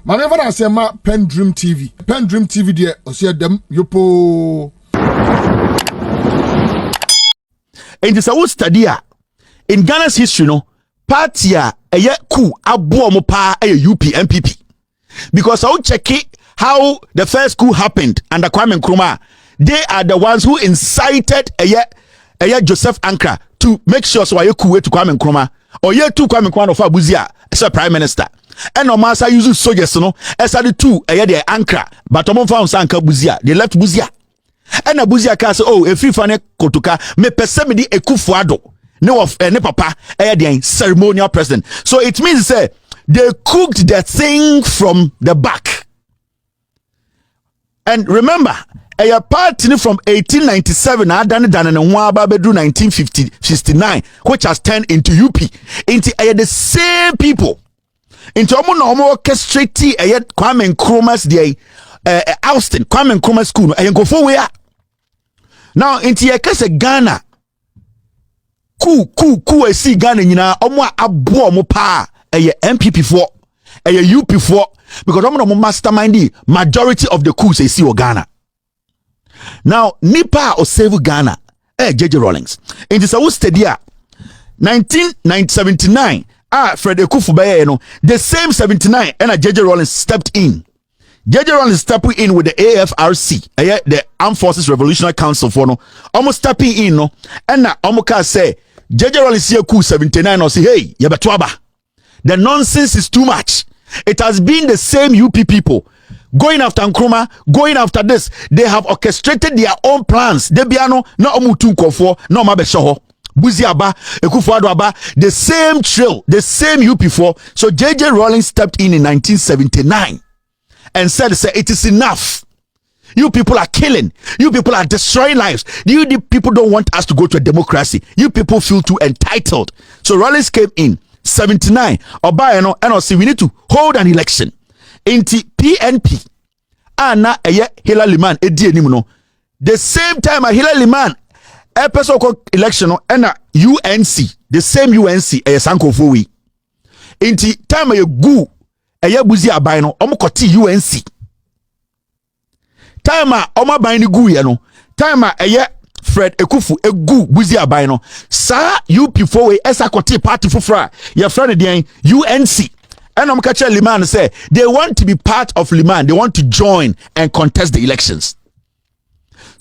Manever I say ma PENDREAM TV. PENDREAM TV there, I see them yopo. And this a study in Ghana's history, no party a coup abo mo pa UP NPP. Because I will check it how the first coup happened under Kwame Nkrumah. They are the ones who incited Joseph Ankara to make sure so a coup to Kwame Nkrumah or to Kwame Nkrumah of Abuzia as a prime minister. And no master uses soldiers no as the two the Ankara but found Sanka Buzia. They left Buzia. And Abuzia can say, oh, if you find a kotuka, me pesemidi a kufuado. No of ne papa the ceremonial president. So it means say they cooked the thing from the back. And remember, a party from 1897 done 1959, which has turned into UP. Into the same people. Into normal orchestrate Kwame Nkrumah's day Austin, Kwame Nkrumah school, and go for where. Now, into a case of Ghana, coup, see Ghana, abo mo pa, NPP for, UP for, because mastermind the majority of the coups they see o Ghana. Now, Nipa or save Ghana, JJ Rawlings. In this study, 1979, Fred Ekufu the same 79, and JJ Rawlings stepped in. JJ Rawlings stepping in with the AFRC, the Armed Forces Revolutionary Council for no, almost stepping in no, and now Omoka say JJ Rawlings here coup 79 or say hey, yabatuaba. The nonsense is too much. It has been the same UP people going after Nkrumah, going after this. They have orchestrated their own plans. Debiano, no omutu nkofo, no mabeshoho. Buziaba, Ekufuadoaba, the same trail, the same UP4. So JJ Rawlings stepped in 1979 and said, it is enough. You people are killing. You people are destroying lives. You people don't want us to go to a democracy. You people feel too entitled. So Rawlings came in 79. Obayano and we need to hold an election. Into PNP. Anna Hillary Liman no. The same time Hillary Liman a person election and UNC. The same UNC Sanko Fowi. Into time gu buzi abayno omukoti UNC. Time oma bayni gu ye no. Time Fred Ekufu egu buzi abayno. Sa UP4 we esakoti party fufra. Your friend the UNC. And I'm catching Liman say they want to be part of Liman. They want to join and contest the elections.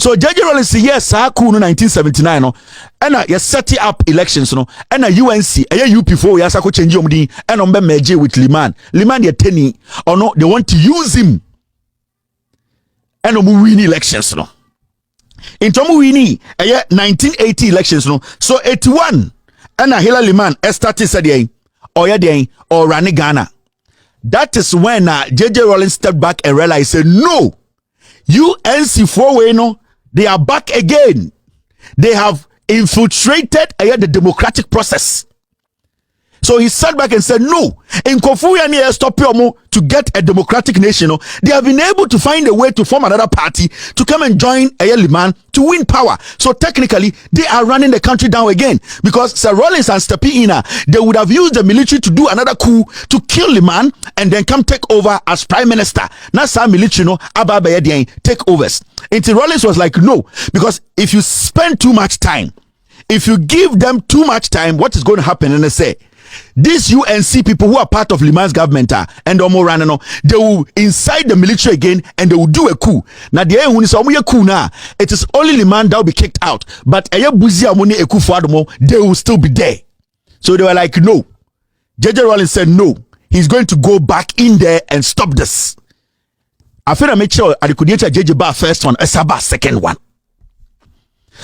So JJ Rawlings say yes, Coup no 1979 no, and you set up elections no, and UNC, UP4 yes, I could change your money and on merge with Liman. Liman they tenny or no, they want to use him. And we win elections no. In tomu wini 1980 elections no, so 81 and Hillary Liman started said or Rani Ghana. That is when JJ Rawlings stepped back and realized said no, UNC 4 no, they are back again. They have infiltrated the democratic process. So he sat back and said, no, in Kofuya stop to get a democratic nation. They have been able to find a way to form another party to come and join Liman to win power. So technically, they are running the country down again. Because Sir Rawlings and Stepina, they would have used the military to do another coup to kill Liman and then come take over as prime minister. Now some military, take overs. Until Rawlings was like, no, because if you spend too much time, if you give them too much time, what is going to happen? And they say, these UNC people who are part of Liman's government and Omorano, they will incite the military again and they will do a coup. Now the coup now, it is only Liman that will be kicked out, but they will still be there. So they were like, no. JJ Rawlings said no. He's going to go back in there and stop this. I feel I make sure I could enter JJ Bar first one, Esaba second one.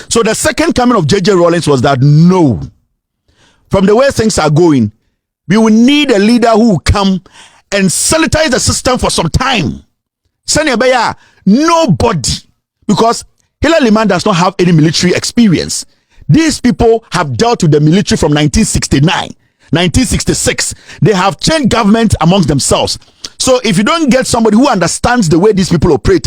So the second coming of JJ Rawlings was that no. From the way things are going, we will need a leader who will come and sanitize the system for some time. Senebaya, nobody, because Hillary Liman does not have any military experience. These people have dealt with the military from 1969, 1966. They have changed government amongst themselves. So if you don't get somebody who understands the way these people operate,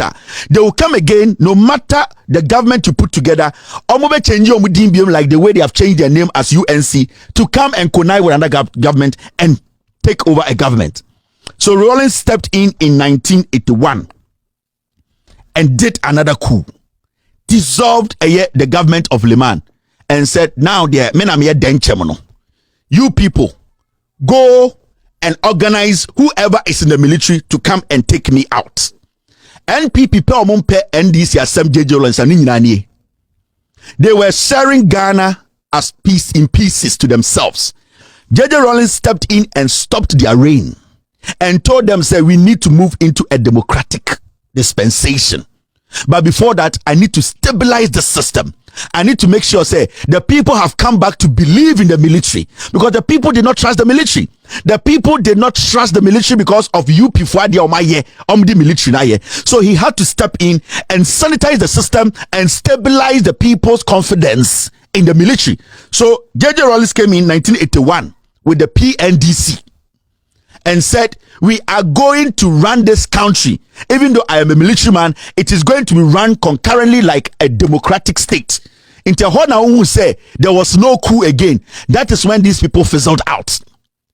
they will come again, no matter the government you put together, or change like the way they have changed their name as UNC to come and connive with another government and take over a government. So Rawlings stepped in 1981 and did another coup, dissolved the government of Liman, and said, now there, you people go and organize whoever is in the military to come and take me out. NPP NDC Assem JJ Rawlings and they were sharing Ghana as in pieces to themselves. JJ Rawlings stepped in and stopped their reign and told them, say, we need to move into a democratic dispensation. But before that, I need to stabilize the system. I need to make sure, say, the people have come back to believe in the military, because the people did not trust the military. The people did not trust the military because of the military. So he had to step in and sanitize the system and stabilize the people's confidence in the military. So JJ Rawlings came in 1981 with the PNDC and said, we are going to run this country. Even though I am a military man, it is going to be run concurrently like a democratic state. Until who say there was no coup again. That is when these people fizzled out.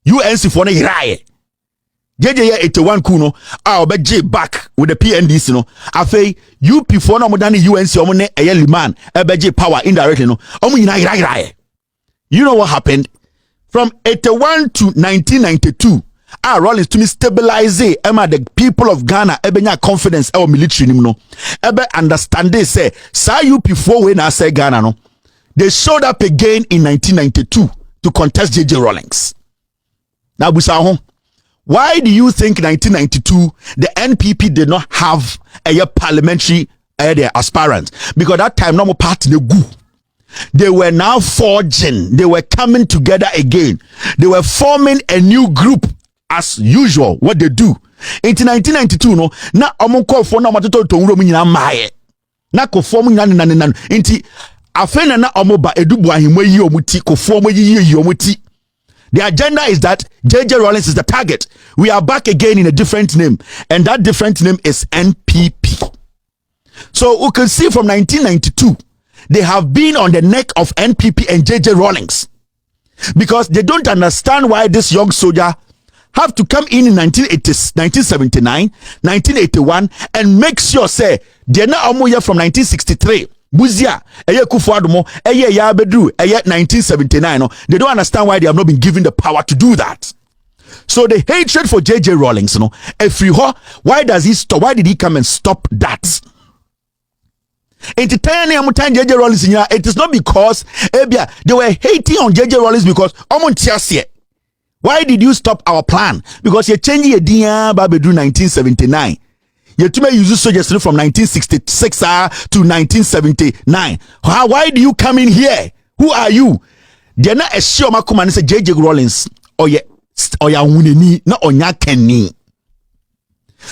UNC for JJ 81 coup no, I'll be back with the PNDC no. Afe UP for no more than UNC omone Liman ebeje power indirectly no. You know what happened? From 81 to 1992, Rawlings to me stabilize the people of Ghana ebenya confidence our military no. Ebe understand they say sa UP for when I say Ghana no. They showed up again in 1992 to contest JJ Rawlings. Now busa, why do you think 1992 the NPP did not have a parliamentary aspirant? Because that time no more party the Coup. They were now forging, they were coming together again, they were forming a new group as usual. What they do in 1992 no na omonko for na matoto to nwuro mu nyina maaye na ko form nyina nan nti afena na omoba edubu ahimwa yi omuti ko form yi omuti. The agenda is that JJ Rawlings is the target. We are back again in a different name, and that different name is NPP. So we can see from 1992 they have been on the neck of NPP and JJ Rawlings, because they don't understand why this young soldier have to come in 1979, 1981 and make sure say they're not almost from 1963. Buzia, Kufuadumo, Yabedru, 1979. No, they don't understand why they have not been given the power to do that. So the hatred for JJ Rawlings, why does he stop? Why did he come and stop that? JJ Rawlings, it is not because they were hating on JJ Rawlings because why did you stop our plan? Because you're changing your DNA Babedu 1979. You to use soldiers from 1966 to 1979. Why do you come in here? Who are you? They're not a sure Makuman say JJ Rawlings or ya wuneni not onya kenni.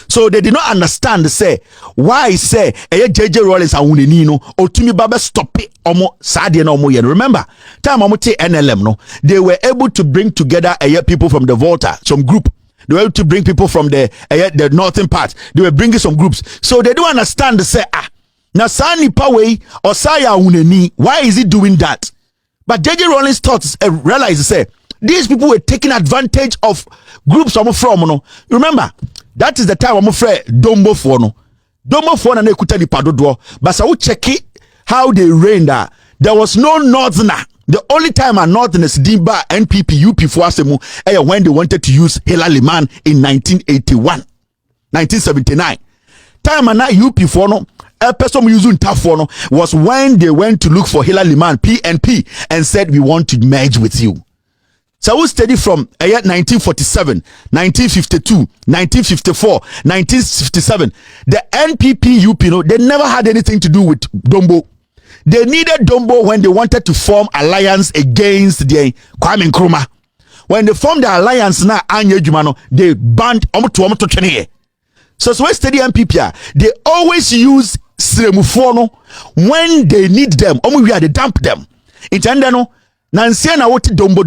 So they did not understand say why say JJ Rawlings and wuneni no or to me baba stop it omo sadie no omo yen. Remember time omo te NLM no, they were able to bring together people from the Volta, some group. They were able to bring people from the northern part. They were bringing some groups. So they don't understand to say, now Sani Paway or Saya Uneni, why is he doing that? But JJ Rawlings thought, realized, say, these people were taking advantage of groups from. Remember, that is the time I'm afraid Dombo for no. Dombo for na ekutani padodro. But so check it how they reigned. There was no northerner. The only time a northerners dimba NPP UP for asemu when they wanted to use Hillary Liman in 1979. Time na UP for no person using tough for no was when they went to look for Hillary Liman PNP and said we want to merge with you. So we study from 1947, 1952, 1954, 1957. The NPP UP they never had anything to do with Dombo. They needed Dombo when they wanted to form alliance against the Kwame Nkrumah. When they formed the alliance now, they banned to 20. So we study NPP. They always use Sremufono when they need them. They dump them. Intendano. Nansiana woti dombo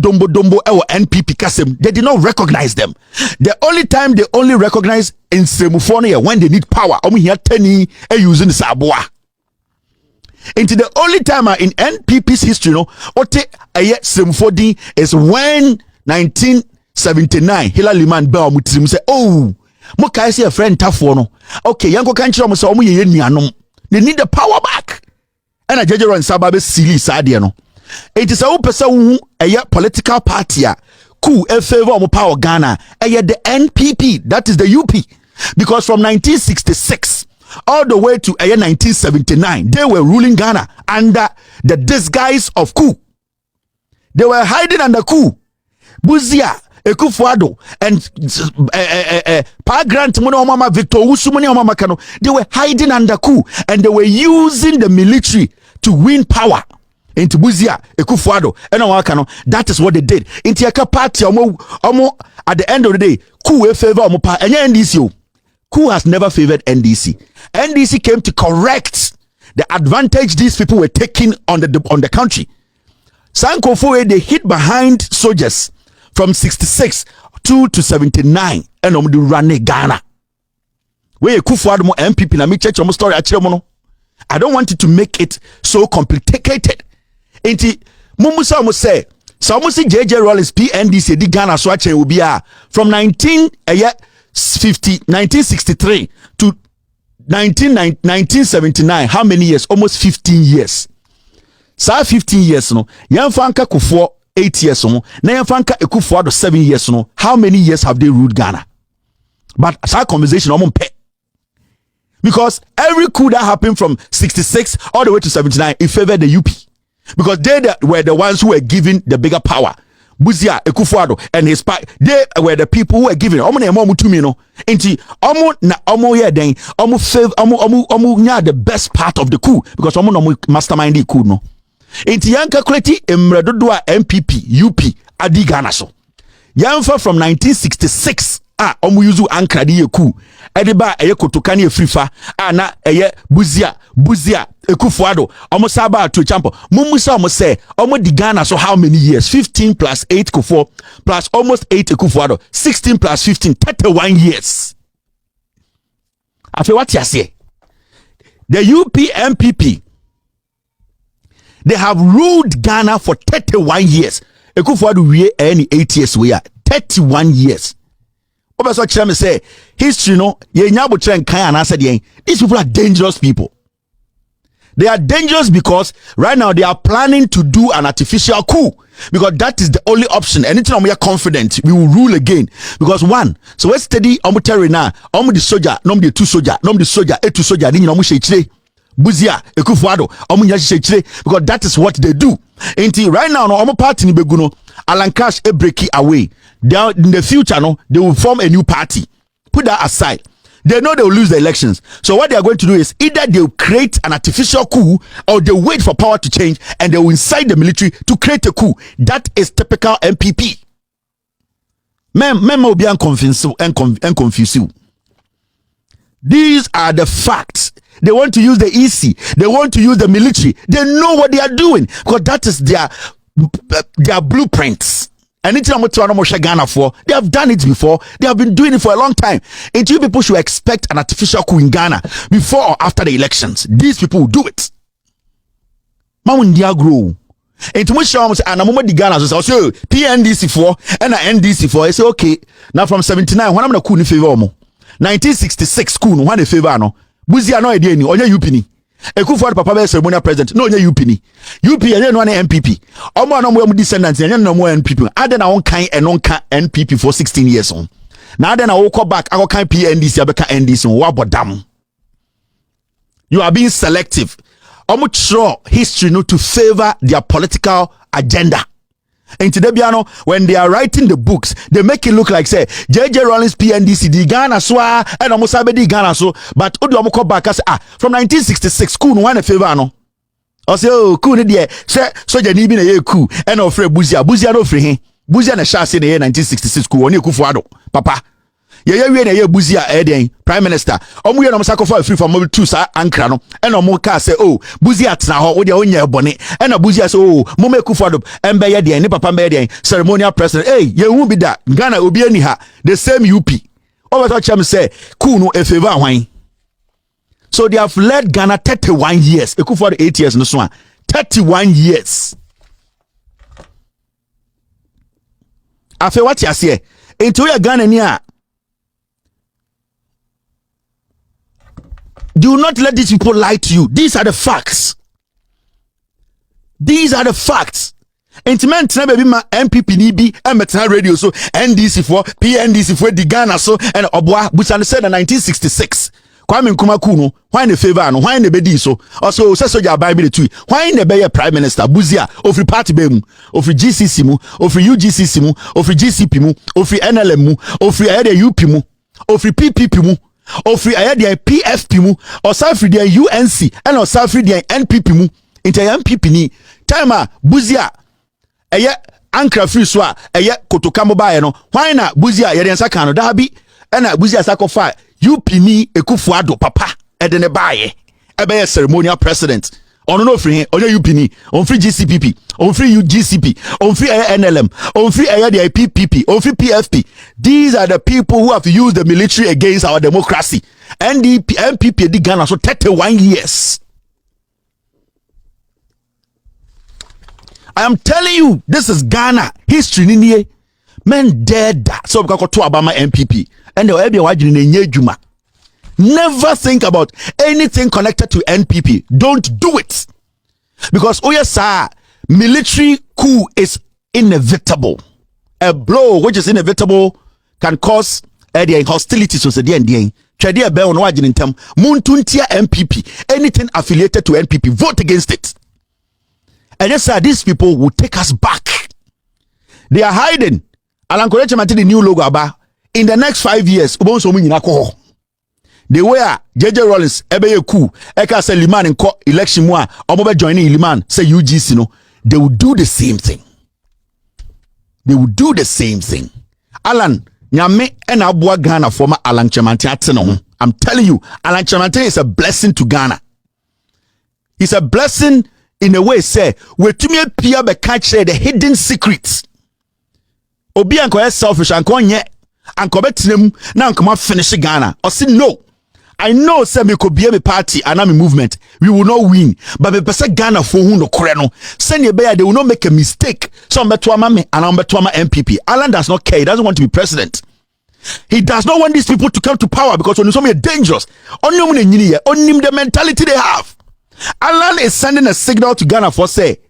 NPP kasem. They did not recognize them. The only time they only recognize in Sremufono when they need power. Here teni using Saboa. Into the only time in NPP's history, Ote Ayet Semfodi is when 1979 Hillary Liman bell mutrim say oh mo kai say a friend tafo no okay yanko kan kire mo say omo ye nuanom they need the power back and a jeje run sababe silly sade no it is a wo pese wo a political party a Coup a favor omo power Ghana the NPP, that is the UP, because from 1966 all the way to 1979 they were ruling Ghana under the disguise of Coup. They were hiding under Coup. Buzia Ekufuado and Pa Grant Mama Victor Usumani Mama Kano, they were hiding under Coup and they were using the military to win power into Buzia Ekufuado and Awakano. That is what they did. Into a party omo at the end of the day, Coup favor omo pa and NDC. Coup has never favored NDC. NDC came to correct the advantage these people were taking on the country. Sankofo, they hid behind soldiers from 66 to 79 and do run Ghana. Where Kufuado mo NPP na me church omo story achire mo no. I don't want it to make it so complicated. Enti mumusa mo say so mo say JJ Rollins PNDC di Ghana so achire obi a from 1963 to 1979, how many years? Almost 15 years. Sa 15 years no yamfanka Kufuor 8 years no na yamfanka Ekufuado 7 years no. How many years have they ruled Ghana? But as our conversation because every coup that happened from 66 all the way to 79 it favored the UP, because they were the ones who were given the bigger power. Buzia Ekufuado and his pack, they were the people who were giving the best part of the coup, because mastermind the coup no. Inti yanka kweti emredodwa NPP UP adi Ghana so yanfa from 1966 omu yuzu ankra di coup ediba eye kotokani efrifa na eye Buzia Ekufuado omu saba to champo mumusa omu say omu di Ghana so how many years? 15 plus 8 Kufuor plus almost 8 Ekufuado, 16 plus 15 31 years. Afi what you say? The UP MPP, they have ruled Ghana for 31 years. Ekufuado we any 8 years we are 31 years. Obeso chere me say history no ye nyabo tren kan anasa de. These people are dangerous people. They are dangerous because right now they are planning to do an artificial coup, because that is the only option. Anything we are confident we will rule again, because one, so let's study terror now. The soldier, the 2 soldier, the soldier, 2 soldier, Buzia Ekufuado because that is what they do. Until right now no party ni beguno Alan Cash break away. Down in the future no they will form a new party. Put that aside. They know they will lose the elections. So what they are going to do is either they will create an artificial coup or they wait for power to change and they will incite the military to create a coup. That is typical MPP. Will be confuse you. These are the facts. They want to use the EC. They want to use the military. They know what they are doing because that is their blueprints. Anything Ghana for, they have done it before. They have been doing it for a long time. And you people should expect an artificial coup in Ghana before or after the elections. These people will do it. Mamundia grow. And to much say, and a moment the Ghana so say PNDC for and NDC for. I say okay. Now from 79, when I'm na coup in favor mo. 1966 coup no one in favor no. Buzia no idea ni onye UP ni. Ekufuado papa be ceremonial president no onye UP ni. UP enye no na NPP. Omo no mo descendants enye no mo NPP. Ade na won kan eno kan NPP for 16 years on. Na ade na wo come back akọ kan PNDC abeka NDC wo abodam. You are being selective. Omo throw history no to favor their political agenda. And today, when they are writing the books, they make it look like say JJ Rollins PNDC di Ghana so and almost di Ghana so, but Odu Omoko back say from 1966 coup no one favor no. I say oh coup ni there say soldier ni bi na ye coup and of free Buzia no free hin. Buzia na sha say na 1966 coup oni Ekufuado papa. Ye wie na ye Buzia den prime minister. Omo ye no sakofa free from mobile 2 sa ankra no. And omo ka say oh Buzia tena ho wo de onya ebone. And Buzia say oh mo me Ekufuado embe ye den ni papa embe ye den ceremonial president. Hey ye hu bi da Ghana obi ani ha the same UP. Over to chem say coup no e favor hwan. So they have led Ghana 31 years. Ekufuado 8 years no so 31 years. Afe what you say? Into we Ghana niya. Do not let these people lie to you. These are the facts. These are the facts. Intimate na baby ma NPP ni bi emetra radio so NDC for PNDC for the Ghana so and Obwa Busan said in 1966. Kwame Nkrumah Coup no why the favor no why the bedi so also say soja Bible tui why the be prime minister Buzia ofri party be mu ofri GCC mu ofri UGCC mu ofri GCP mu ofri NLM mu ofri ayede UP mu ofri PPP mu ofri ayede PFP mu osafri the UNC and osafri the NPP mu into NPP ni time Buzia eye ankra free so eye kotoka mobile no why na Buzia yede nsa kan no da bi na Buzia sakofa UP ni Ekufuado papa edene baye ebe ceremonial president ono no free onye UP ni on free GCPP on free UGCP on free NLM on free the PPP on free PFP. These are the people who have used the military against our democracy. NPP di Ghana so 31 years. I am telling you, this is Ghana history ni men dead so because to Obama NPP and the never think about anything connected to NPP. Don't do it because oh yes sir, military coup is inevitable. A blow which is inevitable can cause the hostility so the end Tradia Bell no wajin intem Muntuntia NPP anything affiliated to NPP vote against it. And yes sir, these people will take us back. They are hiding. Alan Koreche Mati the new logo aba in the next 5 years. They were JJ Rollins ebeye coup eka say Liman in court election mu a omobe joining Liman say UGC no. They will do the same thing. They will do the same thing. Alan nyame ena aboa Ghana former Alan Chemante atene ho. I'm telling you, Alan Chemante is a blessing to Ghana. It's a blessing in a way say we tumi apia be catch the hidden secrets. Obi anko selfish anko nye anko betenem na anko ma finish Ghana. Or say no. I know say me could be a party and I'm a movement. We will not win. But me pese Ghana for who no koreno. Send they will not make a mistake. So I'm betuama me and I'm betuama MPP. Alan does not care. He doesn't want to be president. He does not want these people to come to power because when you so dangerous. Only the mentality they have. Alan is sending a signal to Ghana for say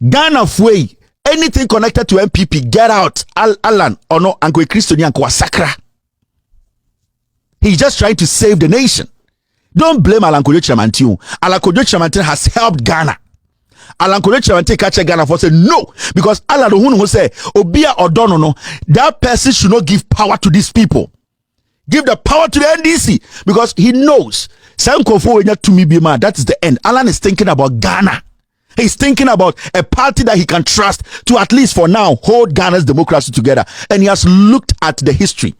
Ghana way anything connected to MPP get out. Alan or no Anko Christian Yanko Sakra. He's just trying to save the nation. Don't blame Alan Kojo Chamantin. Alan Kojo Chamantin has helped Ghana. Alan Kojo Chamantin catch Ghana for say no because Alan who say Obia Odono no that person should not give power to these people. Give the power to the NDC because he knows that is the end. Alan is thinking about Ghana. He's thinking about a party that he can trust to at least for now hold Ghana's democracy together. And he has looked at the history.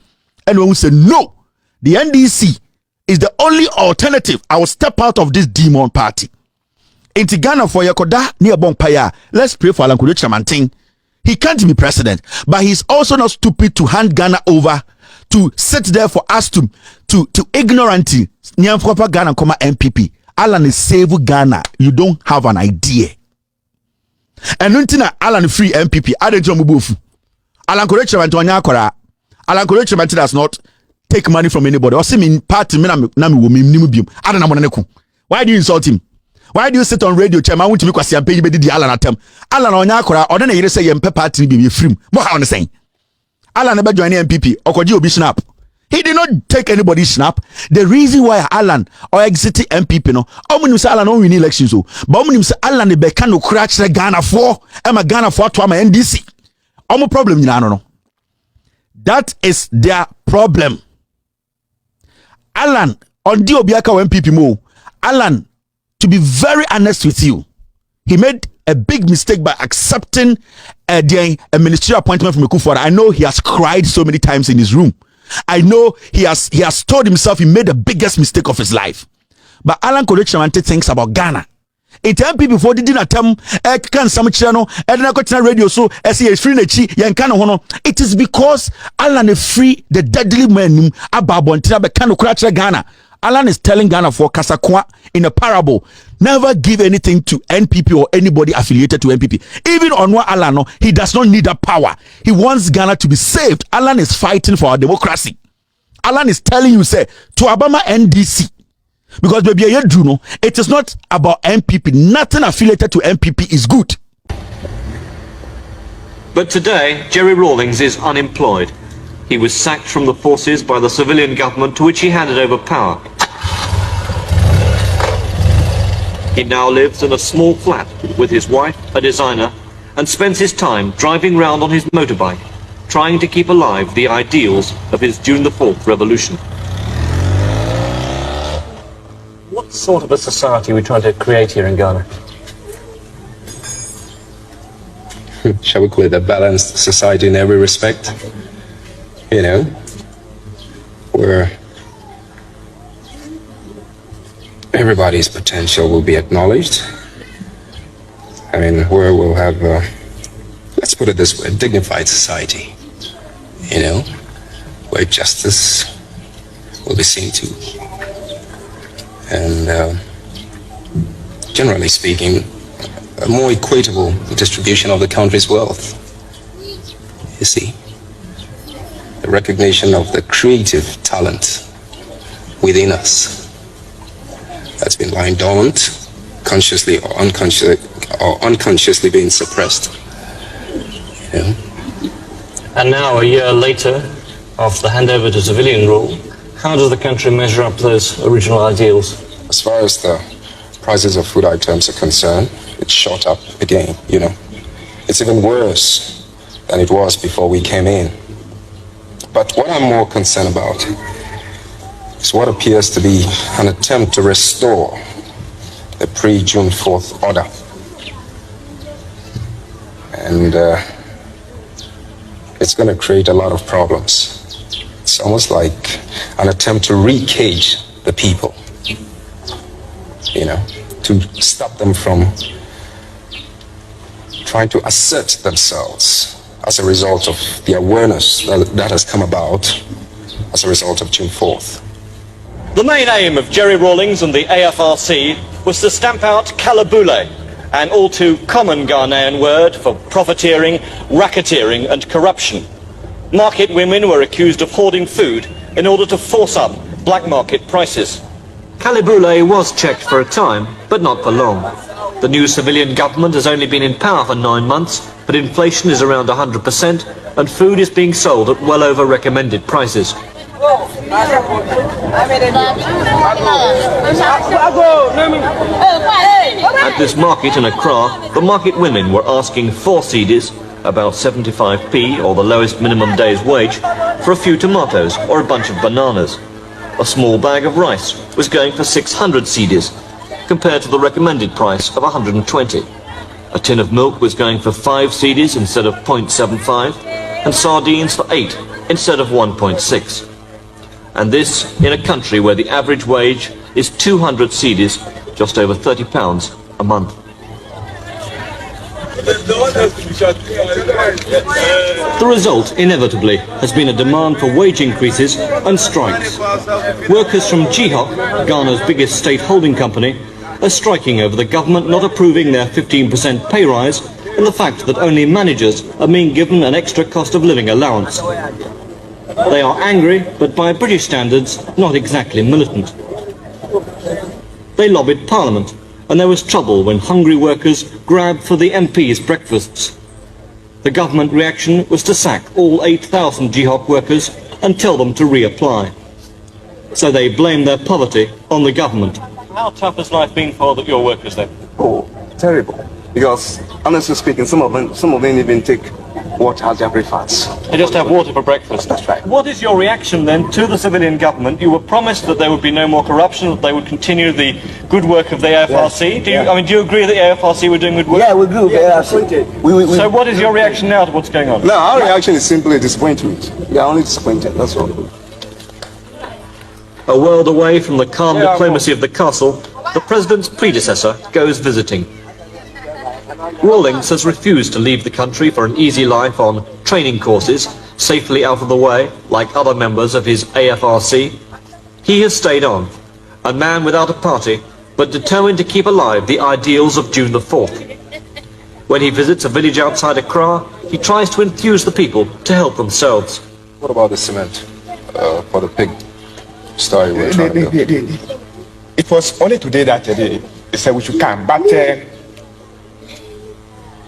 And when we say no, the NDC is the only alternative, I will step out of this demon party. Into Ghana for Yakoda near Bonpaya. Let's pray for Alan Kojo Chamantin. He can't be president, but he's also not stupid to hand Ghana over to sit there for us to ignorantly Nyamfapa Ghana comma MPP. Alan is save Ghana. You don't have an idea. And until Alan free MPP, I don't know. Alan Kojo Chamantin Akora. Alan Kojo Chamantin does not take money from anybody. Or see me party me na me bium. I don't know. Why do you insult him? Why do you sit on radio? Chairman, I want to make a campaign. Be the Alan atem. Alan Onyakora. Or then you say yempe party be free. What how saying? Alan never join MPP. Okoji obi snap. He did not take anybody's snap. The reason why Alan or exited MPP no. Omunim say Alan no win elections so. But omunim say Alan be can no crash the Ghana for. Am Ghana for to am NDC. Omo problem nyina no. That is their problem. Alan on the Obiaka MPP mo. Alan, to be very honest with you, he made a big mistake by accepting a ministerial appointment from Coup. I know he has cried so many times in his room. I know he has told himself he made the biggest mistake of his life. But Alan Kojo Chamantin thinks about Ghana. It MPP before didn't attempt can some channel radio so as he is free it is because Alan is free the deadly man about Ghana. Alan is telling Ghana for Kasakwa in a parable. never give anything to NPP or anybody affiliated to NPP. Even Onwa Alano, he does not need that power. He wants Ghana to be saved. Alan is fighting for our democracy. Alan is telling you, say, to Obama NDC. Because baby, you do know, it is not about NPP. Nothing affiliated to NPP is good. But today, Jerry Rawlings is unemployed. He was sacked from the forces by the civilian government to which he handed over power. He now lives in a small flat with his wife, a designer, and spends his time driving round on his motorbike, trying to keep alive the ideals of his June the 4th revolution. What sort of a society are we trying to create here in Ghana? Shall we call it a balanced society in every respect? You know, where everybody's potential will be acknowledged. I mean, where we'll have, let's put it this way, a dignified society, you know, where justice will be seen to. And generally speaking, a more equitable distribution of the country's wealth. You see, the recognition of the creative talent within us that's been lying dormant, consciously or unconsciously being suppressed. You know? And now, a year later, after the handover to civilian rule, how does the country measure up to those original ideals? As far as the prices of food items are concerned, it's shot up again, you know. It's even worse than it was before we came in. But what I'm more concerned about is what appears to be an attempt to restore the pre-June 4th order. And it's going to create a lot of problems. It's almost like an attempt to re-cage the people, you know, to stop them from trying to assert themselves as a result of the awareness that has come about as a result of June 4th. The main aim of Jerry Rawlings and the AFRC was to stamp out kalabule, an all too common Ghanaian word for profiteering, racketeering and corruption. Market women were accused of hoarding food in order to force up black market prices. Kalabule was checked for a time, but not for long. The new civilian government has only been in power for 9 months, but inflation is around 100% and food is being sold at well over recommended prices. At this market in Accra, the market women were asking 4 cedis, about 75p or the lowest minimum day's wage, for a few tomatoes or a bunch of bananas. A small bag of rice was going for 600 cedis, compared to the recommended price of 120. A tin of milk was going for 5 cedis instead of 0.75, and sardines for 8 instead of 1.6. And this in a country where the average wage is 200 cedis, just over £30 a month. The result, inevitably, has been a demand for wage increases and strikes. Workers from GHOC, Ghana's biggest state holding company, are striking over the government not approving their 15% pay rise and the fact that only managers are being given an extra cost of living allowance. They are angry, but by British standards, not exactly militant. They lobbied Parliament, and there was trouble when hungry workers grabbed for the MPs' breakfasts. The government reaction was to sack all 8,000 GHOC workers and tell them to reapply. So they blame their poverty on the government. How tough has life been for your workers then? Oh, terrible. Because honestly speaking, some of them even take water as their breakfast. They just have water for breakfast. That's right. What is your reaction then to the civilian government? You were promised that there would be no more corruption, that they would continue the good work of the AFRC. Yeah. Do you agree that the AFRC were doing good work? Yeah, we agree with the AFRC. So what is your reaction now to what's going on? No, our reaction is simply disappointment. We are only disappointed, that's all. A world away from the calm diplomacy of the castle, the president's predecessor goes visiting. Rawlings has refused to leave the country for an easy life on training courses, safely out of the way, like other members of his AFRC. He has stayed on, a man without a party, but determined to keep alive the ideals of June the 4th. When he visits a village outside Accra, he tries to enthuse the people to help themselves. What about the cement for the pig story we're trying to do? It was only today that they said we should come, but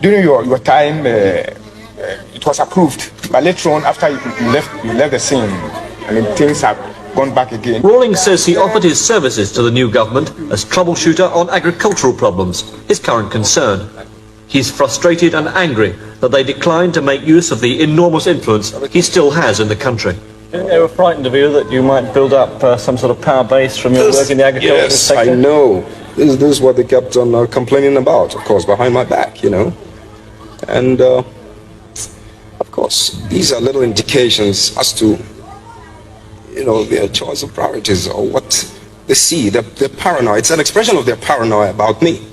during your time, it was approved. But later on, after you left the scene, I mean, things have gone back again. Rawlings says he offered his services to the new government as troubleshooter on agricultural problems, his current concern. He's frustrated and angry that they declined to make use of the enormous influence he still has in the country. They were frightened of you that you might build up some sort of power base from your work in the agricultural sector? Yes, I know. This is what they kept on complaining about, of course, behind my back, you know. And, of course, these are little indications as to, you know, their choice of priorities or what they see. They're paranoid. It's an expression of their paranoia about me.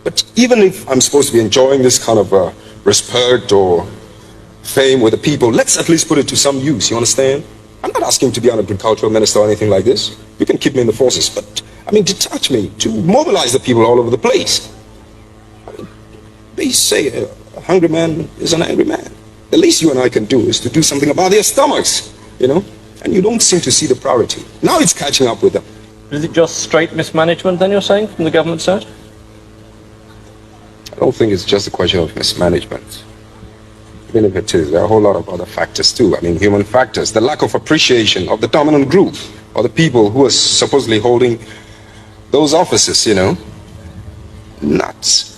But even if I'm supposed to be enjoying this kind of respect or fame with the people, let's at least put it to some use, you understand? I'm not asking to be an agricultural minister or anything like this. You can keep me in the forces, but, I mean, detach me to mobilize the people all over the place. I mean, they say a hungry man is an angry man. The least you and I can do is to do something about their stomachs, you know? And you don't seem to see the priority. Now it's catching up with them. Is it just straight mismanagement, then, you're saying, from the government side? I don't think it's just a question of mismanagement. Even if it is, there are a whole lot of other factors too. I mean, human factors, the lack of appreciation of the dominant group or the people who are supposedly holding those offices, you know, not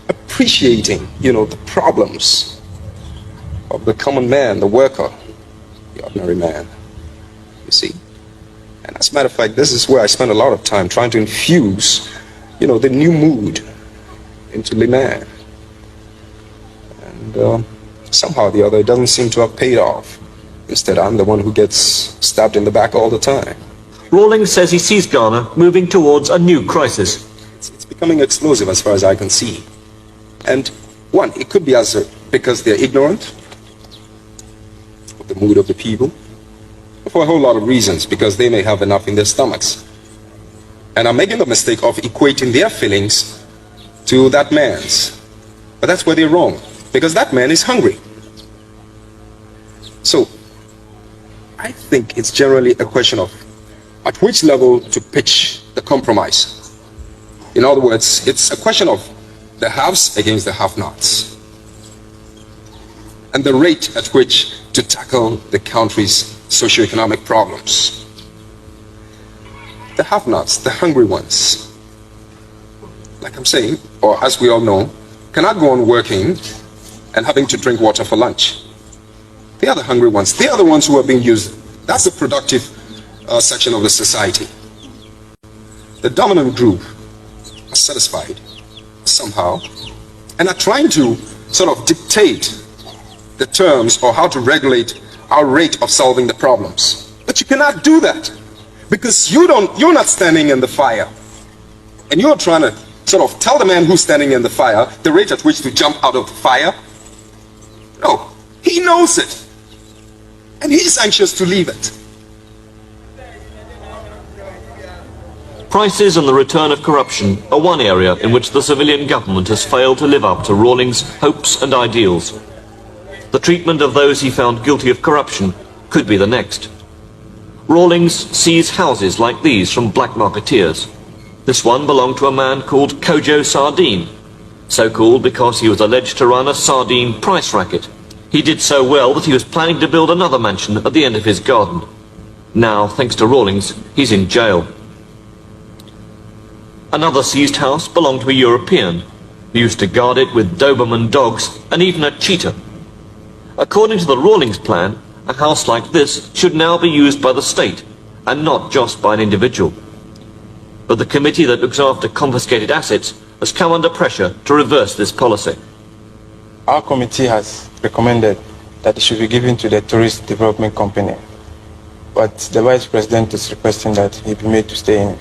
appreciating, you know, the problems of the common man, the worker, the ordinary man, you see. And as a matter of fact, this is where I spend a lot of time trying to infuse, you know, the new mood into the man. And somehow or the other, it doesn't seem to have paid off. Instead, I'm the one who gets stabbed in the back all the time. Rawlings says he sees Ghana moving towards a new crisis. It's becoming explosive as far as I can see. And one, it could be because they're ignorant of the mood of the people, for a whole lot of reasons, because they may have enough in their stomachs. And I'm making the mistake of equating their feelings to that man's. But that's where they're wrong, because that man is hungry. So, I think it's generally a question of at which level to pitch the compromise. In other words, it's a question of the haves against the have-nots, and the rate at which to tackle the country's socioeconomic problems. The have-nots, the hungry ones, like I'm saying, or as we all know, cannot go on working and having to drink water for lunch. They are the hungry ones. They are the ones who are being used. That's the productive section of the society. The dominant group are satisfied somehow and are trying to sort of dictate the terms or how to regulate our rate of solving the problems. But you cannot do that because you're not standing in the fire, and you're trying to sort of tell the man who's standing in the fire the rate at which to jump out of the fire. No, he knows it, and he's anxious to leave it. Prices and the return of corruption are one area in which the civilian government has failed to live up to Rawlings' hopes and ideals. The treatment of those he found guilty of corruption could be the next. Rawlings seized houses like these from black marketeers. This one belonged to a man called Kojo Sardine, so called because he was alleged to run a sardine price racket. He did so well that he was planning to build another mansion at the end of his garden. Now, thanks to Rawlings, he's in jail. Another seized house belonged to a European, who used to guard it with Doberman dogs and even a cheetah. According to the Rawlings plan, a house like this should now be used by the state, and not just by an individual. But the committee that looks after confiscated assets has come under pressure to reverse this policy. Our committee has recommended that it should be given to the Tourist Development Company, but the Vice President is requesting that he be made to stay in.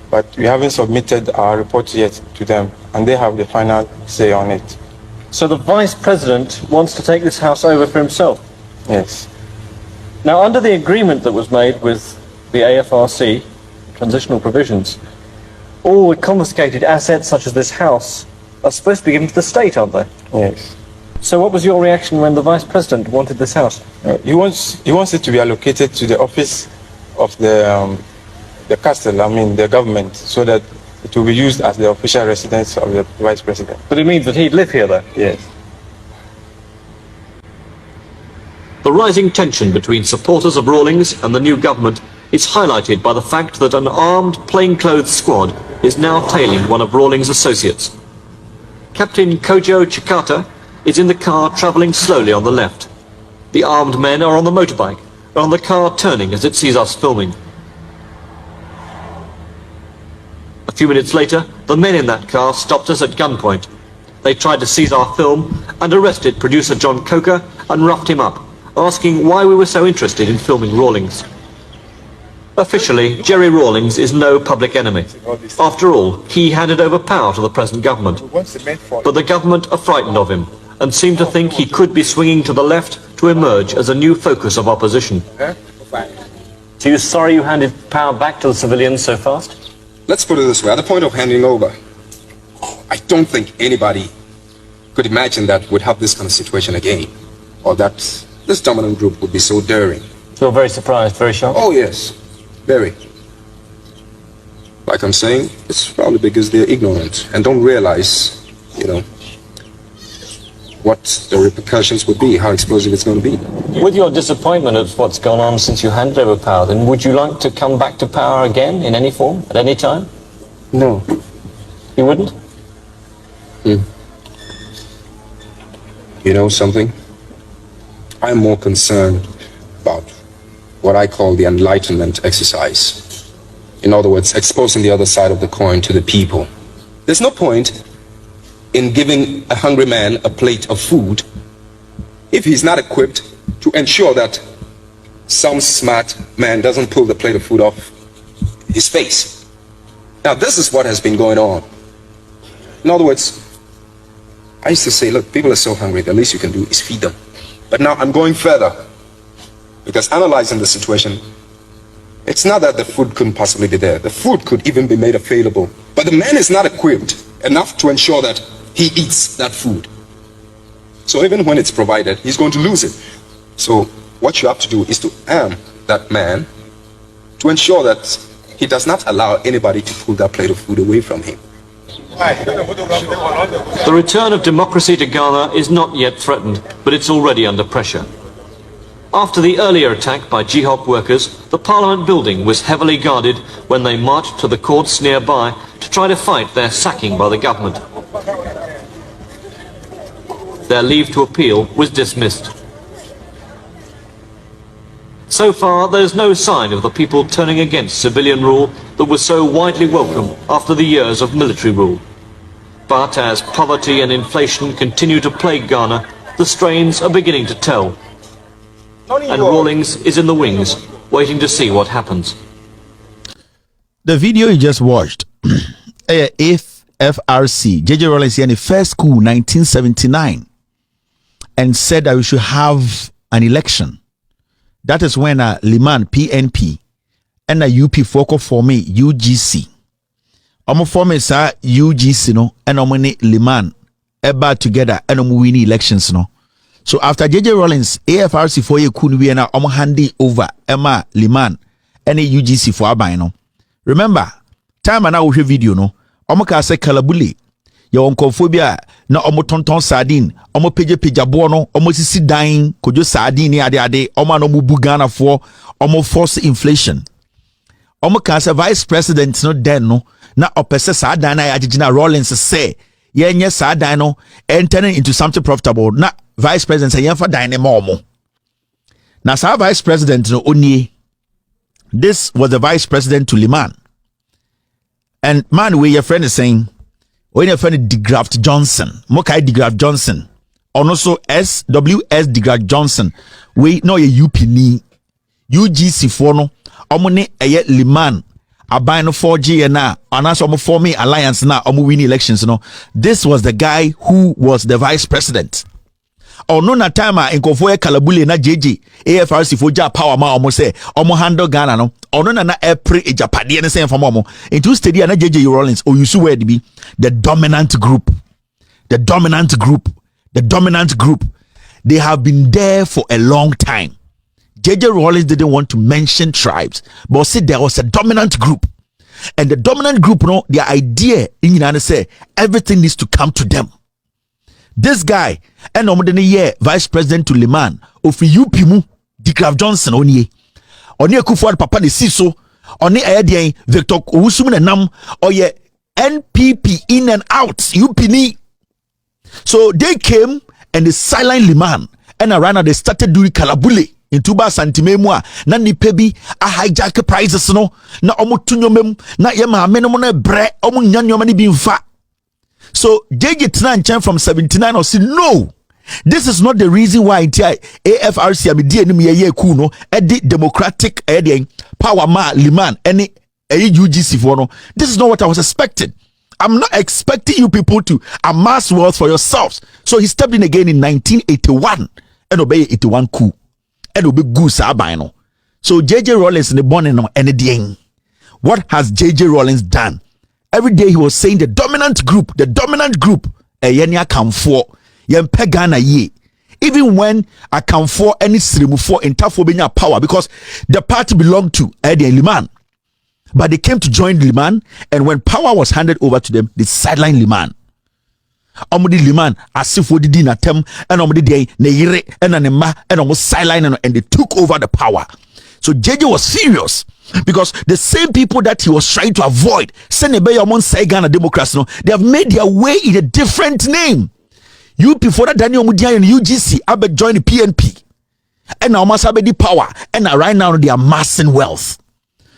But we haven't submitted our report yet to them, and they have the final say on it. So the Vice President wants to take this house over for himself? Yes. Now, under the agreement that was made with the AFRC, transitional provisions, the Vice President was to take the house over for himself. Now, under the agreement that was made with the AFRC, transitional provisions, the Vice President was to take the house over for himself. all the confiscated assets, such as this house, are supposed to be given to the state, aren't they? Yes. So what was your reaction when the Vice President wanted this house? He wants it to be allocated to the office of the castle, I mean the government, so that it will be used as the official residence of the Vice President. But it means that he'd live here, though? Yes. The rising tension between supporters of Rawlings and the new government is highlighted by the fact that an armed plainclothes squad is now tailing one of Rawlings' associates. Captain Kojo Chikata is in the car travelling slowly on the left. The armed men are on the motorbike, and the car turning as it sees us filming. A few minutes later, the men in that car stopped us at gunpoint. They tried to seize our film and arrested producer John Coker and roughed him up, asking why we were so interested in filming Rawlings. Officially, Jerry Rawlings is no public enemy. After all, he handed over power to the present government. But the government are frightened of him and seem to think he could be swinging to the left to emerge as a new focus of opposition. So you're sorry you handed power back to the civilians so fast? Let's put it this way, at the point of handing over, I don't think anybody could imagine that we'd have this kind of situation again, or that this dominant group would be so daring. You're very surprised, very shocked? Oh yes, very. Like I'm saying, it's probably because they're ignorant and don't realize, what the repercussions would be, how explosive it's going to be. With your disappointment of what's gone on since you handed over power, then would you like to come back to power again in any form, at any time? No. You wouldn't? You know something? I'm more concerned about what I call the enlightenment exercise. In other words, exposing the other side of the coin to the people. There's no point in giving a hungry man a plate of food if he's not equipped to ensure that some smart man doesn't pull the plate of food off his face. Now, this is what has been going on. In other words, I used to say, look, people are so hungry, the least you can do is feed them. But now I'm going further, because analyzing the situation, it's not that the food couldn't possibly be there. The food could even be made available. But the man is not equipped enough to ensure that he eats that food. So even when it's provided, he's going to lose it. So what you have to do is to arm that man to ensure that he does not allow anybody to pull that plate of food away from him. The return of democracy to Ghana is not yet threatened, but it's already under pressure. After the earlier attack by Jihok workers, the Parliament building was heavily guarded when they marched to the courts nearby to try to fight their sacking by the government. Their leave to appeal was dismissed. So far, there's no sign of the people turning against civilian rule that was so widely welcome after the years of military rule. But as poverty and inflation continue to plague Ghana, the strains are beginning to tell. And Rawlings is in the wings, waiting to see what happens. The video you just watched, FRC, JJ Rawlings in the first coup 1979, and said that we should have an election. That is when Liman PNP and UP Foko form UGC. Form UGC no and Liman eba together and win elections no. So after JJ Rawlings AFRC for ye could we na hand over Emma Liman and UGC for abai no. Remember time na wo video no ka say kalabuli your onkophobia na tonton sardine peja bo no sisi dan kojo sardine ni ade no bu Ghana for force inflation ka say vice president no den no na opese sardan na agigina Rawlings say yenye sardan no entering into something profitable na vice president say yenfa dan ne ma na sa vice president no oni. This was the vice president to Liman, and man we your friend is saying when your friend DeGraft Johnson, Mokai DeGraft Johnson, or also SWS DeGraft Johnson, we know a UP ni UGC for no, omone a Liman, a bino 4G and now, and also forming alliance now, win elections. No, this was the guy who was the vice president. Or no na time in Kofoe Kalabuli na JJ AFRC for ja power ma almost say omo handle Ghana no. Or no na April a Japadi and same for momo. Into steady na JJ Rollins or you see where be the dominant group. The dominant group. The dominant group. They have been there for a long time. JJ Rollins didn't want to mention tribes, but said there was a dominant group. And the dominant group, no, their idea in United say everything needs to come to them. This guy, and year Vice President to Liman, of UPMU, Declav Johnson, onye Kufuor Papa de Siso, onye Ayadien, Victor Owusumun Nam, or ye NPP in and out, UPNI. So they came and they silenced Liman, and around they started doing Kalabule. In Tuba Santimemua, na nipebi a hijack prizes no, na omutunyomem, na yema menomone bre, omunyanyomani binfa. So JJ Tnan from 79 or say no, this is not the reason why AFRC abidi enumi ye kuno edi democratic power ma Liman any UGC for no. This is not what I was expecting. I'm not expecting you people to amass wealth for yourselves. So he stepped in again in 1981 and obey 81 coup. And will be good. So JJ Rollins in the morning and the what has JJ Rollins done? Every day he was saying the dominant group, yenya come for yen pegana ye. Even when I come for any sirimu for interphobia power, because the party belonged to Liman. But they came to join Liman, and when power was handed over to them, they sidelined Liman. Omudi Liman as if we did in a term and omudi day ne and anema and almost sideline and they took over the power. So JJ was serious because the same people that he was trying to avoid, Ghana democracy, no, they have made their way in a different name. You before that Daniel Mudia and UGC Abe joined the PNP and now must have the power and right now they are amassing wealth.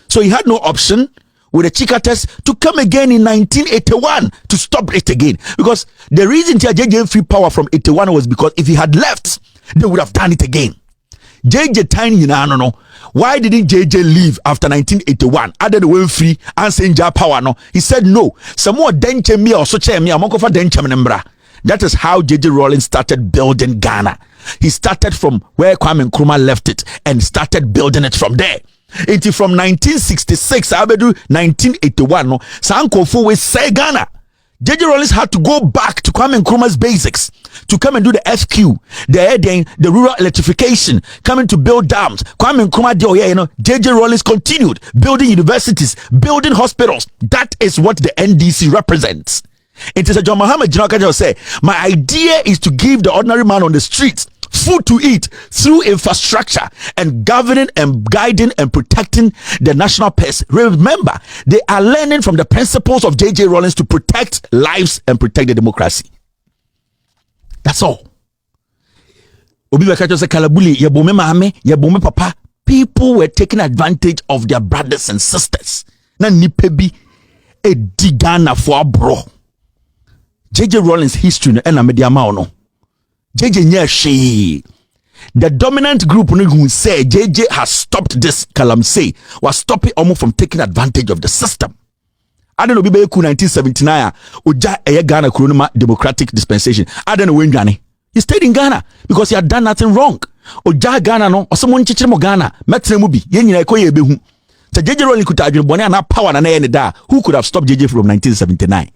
So he had no option with the Chika test to come again in 1981 to stop it again. Because the reason JJ free power from 81 was because if he had left, they would have done it again. JJ tiny, no. Why didn't JJ leave after 1981? Other than free and saying power, no. He said no. Some more denche me or such a me, I'm for denche membra. That is how JJ Rollins started building Ghana. He started from where Kwame Nkrumah left it and started building it from there. It is from 1966 abedu 1981 no Sankofo we say Ghana. JJ Rollins had to go back to Kwame Nkrumah's basics to come and do the FQ, the rural electrification, coming to build dams. Kwame Nkrumah JJ Rollins continued building universities, building hospitals. That is what the NDC represents. It is a John Mohammed Jinakaja say, my idea is to give the ordinary man on the streets food to eat through infrastructure and governing and guiding and protecting the national pest. Remember, they are learning from the principles of JJ Rollins to protect lives and protect the democracy. That's all. People were taking advantage of their brothers and sisters. Na nipebi e digana for bro. JJ Rollins history and media no. JJ Nyashi. The dominant group who say JJ has stopped this Kalamse was stopping almost from taking advantage of the system. I don't know, Bibe 1979 Uja Ghana Kurunuma Democratic Dispensation. I don't know when Ghana. He stayed in Ghana because he had done nothing wrong. Uja Ghana no or someone chichimo Ghana Metre Mubi Yenina Koye Behu. So JJ Rollins could have been power and da who could have stopped JJ from 1979.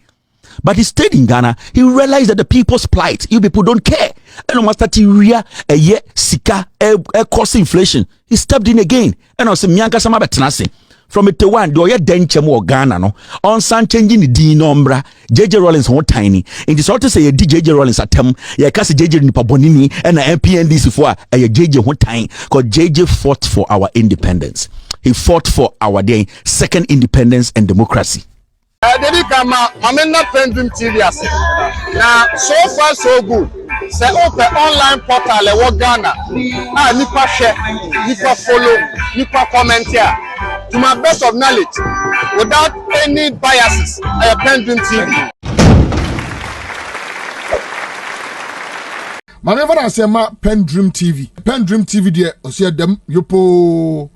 But he stayed in Ghana. He realized that the people's plight, you people don't care. And almost that a year, sika, cost inflation. He stepped in again. And also, Mianka Sama Betanasi. From it to one, do you denche more Ghana, no? On San changing the D nombra, JJ Rollins won't tiny. In the sort of say a JJ Rollins at them, ya kasi JJ Nipabonini, and a MPNDC for a JJ won't tiny. Because JJ fought for our independence. He fought for our day, second independence and democracy. Dedi kama mamena PENDREAM TV ase. Now so far so good. Say open online portal e wo Ghana. Nipa share, nipa follow, nipa comment here. To my best of knowledge, without any biases, PENDREAM TV. Maneva na say ma PENDREAM TV. PENDREAM TV there o say dem yopo